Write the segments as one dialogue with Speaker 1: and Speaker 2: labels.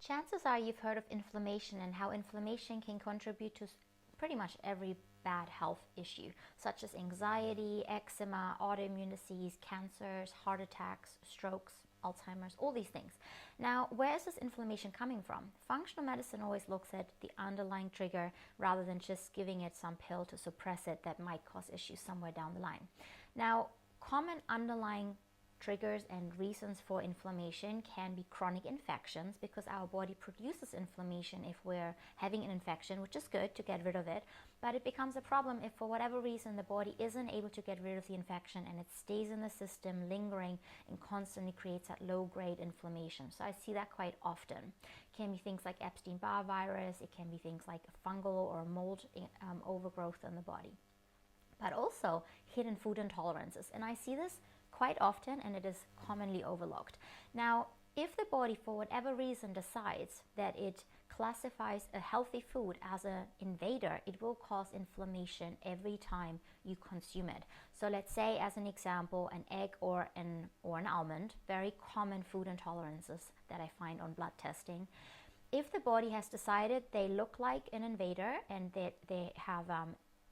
Speaker 1: Chances are you've heard of inflammation and how inflammation can contribute to pretty much every bad health issue, such as anxiety, eczema, autoimmune disease, cancers, heart attacks, strokes, Alzheimer's, all these things. Now, where is this inflammation coming from? Functional medicine always looks at the underlying trigger rather than just giving it some pill to suppress it that might cause issues somewhere down the line. Now, common underlying triggers and reasons for inflammation can be chronic infections, because our body produces inflammation if we're having an infection, which is good to get rid of it, but it becomes a problem if for whatever reason the body isn't able to get rid of the infection and it stays in the system lingering and constantly creates that low-grade inflammation. So I see that quite often. It can be things like Epstein-Barr virus, it can be things like fungal or mold overgrowth in the body, but also hidden food intolerances. And I see this quite often, and it is commonly overlooked. Now, if the body for whatever reason decides that it classifies a healthy food as an invader, it will cause inflammation every time you consume it. So let's say, as an example, an egg or an almond, very common food intolerances that I find on blood testing. If the body has decided they look like an invader and that they have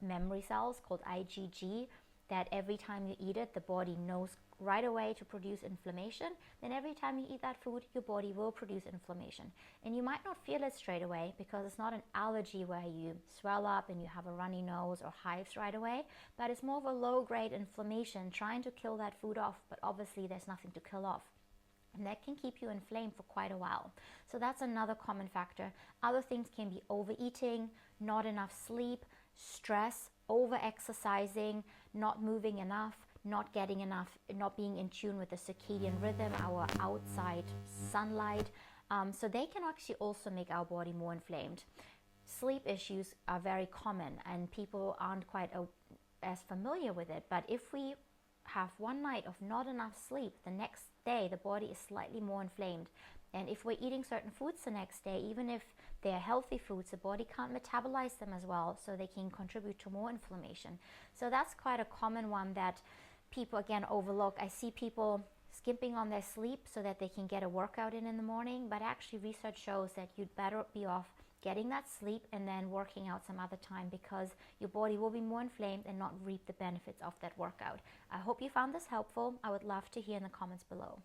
Speaker 1: memory cells called IgG, that every time you eat it, the body knows right away to produce inflammation, then every time you eat that food, your body will produce inflammation. And you might not feel it straight away because it's not an allergy where you swell up and you have a runny nose or hives right away, but it's more of a low-grade inflammation trying to kill that food off, but obviously there's nothing to kill off. And that can keep you inflamed for quite a while. So that's another common factor. Other things can be overeating, not enough sleep, stress, over-exercising, not moving enough, not getting enough, not being in tune with the circadian rhythm, our outside sunlight. So they can actually also make our body more inflamed. Sleep issues are very common and people aren't quite as familiar with it. But if we have one night of not enough sleep, the next day the body is slightly more inflamed. And if we're eating certain foods the next day, even if they're healthy foods, the body can't metabolize them as well, so they can contribute to more inflammation. So that's quite a common one that people again overlook. I see people skimping on their sleep so that they can get a workout in the morning, but actually research shows that you'd better be off getting that sleep and then working out some other time, because your body will be more inflamed and not reap the benefits of that workout. I hope you found this helpful. I would love to hear in the comments below.